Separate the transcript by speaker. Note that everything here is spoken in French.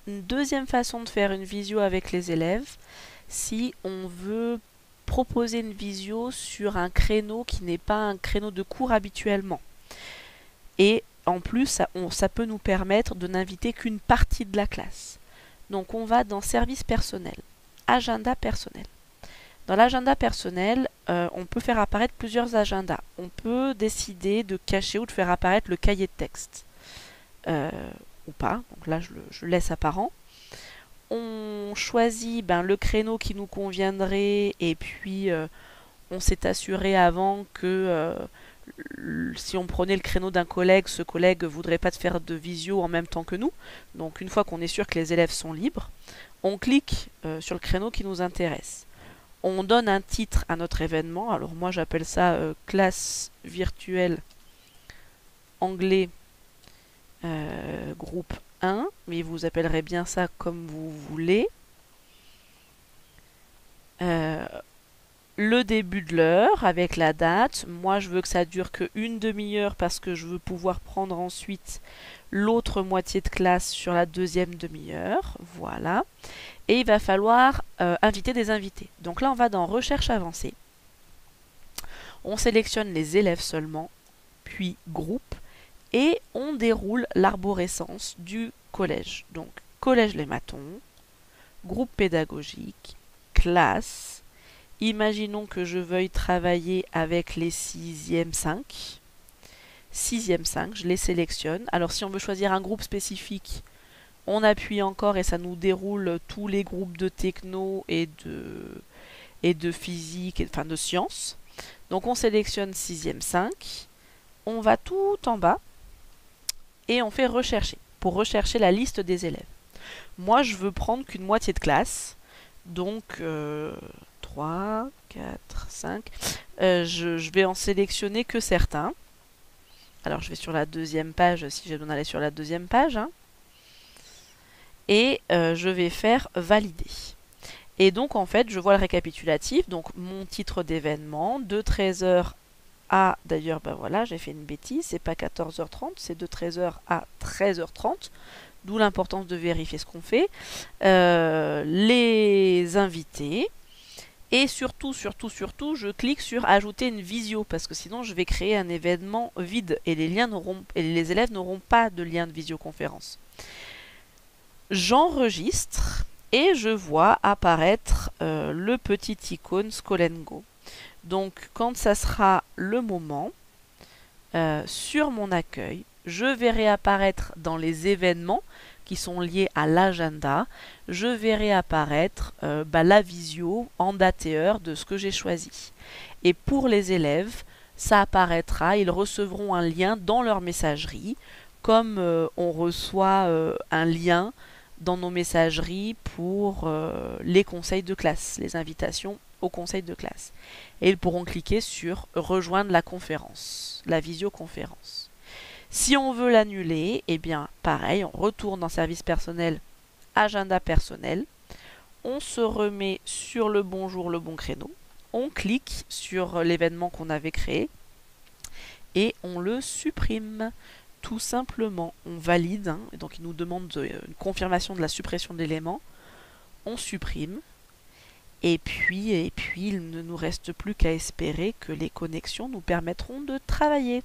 Speaker 1: une deuxième façon de faire une visio avec les élèves, si on veut proposer une visio sur un créneau qui n'est pas un créneau de cours habituellement. Et en plus, ça peut nous permettre de n'inviter qu'une partie de la classe. Donc on va dans service personnel, agenda personnel. Dans l'agenda personnel, on peut faire apparaître plusieurs agendas. On peut décider de cacher ou de faire apparaître le cahier de texte. Ou pas, donc là je laisse apparent. On choisit le créneau qui nous conviendrait et puis on s'est assuré avant que si on prenait le créneau d'un collègue, ce collègue ne voudrait pas faire de visio en même temps que nous. Donc une fois qu'on est sûr que les élèves sont libres, on clique sur le créneau qui nous intéresse. On donne un titre à notre événement. Alors moi j'appelle ça classe virtuelle anglais groupe 1, mais vous appellerez bien ça comme vous voulez. Le début de l'heure avec la date. Moi je veux que ça dure que une demi-heure parce que je veux pouvoir prendre ensuite l'autre moitié de classe sur la deuxième demi-heure. Voilà. Et il va falloir inviter des invités. Donc là on va dans recherche avancée. On sélectionne les élèves seulement, puis groupe, et on déroule l'arborescence du collège. Donc collège Les Matons, groupe pédagogique, classe. Imaginons que je veuille travailler avec les 6e 5. 6e 5, je les sélectionne. Alors si on veut choisir un groupe spécifique, on appuie encore et ça nous déroule tous les groupes de techno et de physique, enfin de sciences. Donc on sélectionne 6e 5. On va tout en bas et on fait rechercher pour rechercher la liste des élèves. Moi je veux prendre qu'une moitié de classe. Donc 3, 4, 5. Je vais en sélectionner que certains. Alors je vais sur la deuxième page si j'ai besoin d'aller sur la deuxième page. Et je vais faire valider. Et donc en fait je vois le récapitulatif, donc mon titre d'événement de 13h à, d'ailleurs voilà j'ai fait une bêtise, c'est pas 14h30, c'est de 13h à 13h30, d'où l'importance de vérifier ce qu'on fait, les invités, et surtout je clique sur ajouter une visio parce que sinon je vais créer un événement vide et les élèves n'auront pas de lien de visioconférence. J'enregistre et je vois apparaître le petit icône School&Go. Donc quand ça sera le moment, sur mon accueil, je verrai apparaître dans les événements qui sont liés à l'agenda, je verrai apparaître la visio en date et heure de ce que j'ai choisi. Et pour les élèves, ça apparaîtra, ils recevront un lien dans leur messagerie, comme on reçoit un lien dans nos messageries pour les conseils de classe, les invitations aux conseils de classe. Et ils pourront cliquer sur rejoindre la conférence, la visioconférence. Si on veut l'annuler, eh bien pareil, on retourne dans service personnel, agenda personnel, on se remet sur le bon jour, le bon créneau, on clique sur l'événement qu'on avait créé et on le supprime. Tout simplement, on valide, donc il nous demande une confirmation de la suppression de l'élément, on supprime, et puis il ne nous reste plus qu'à espérer que les connexions nous permettront de travailler.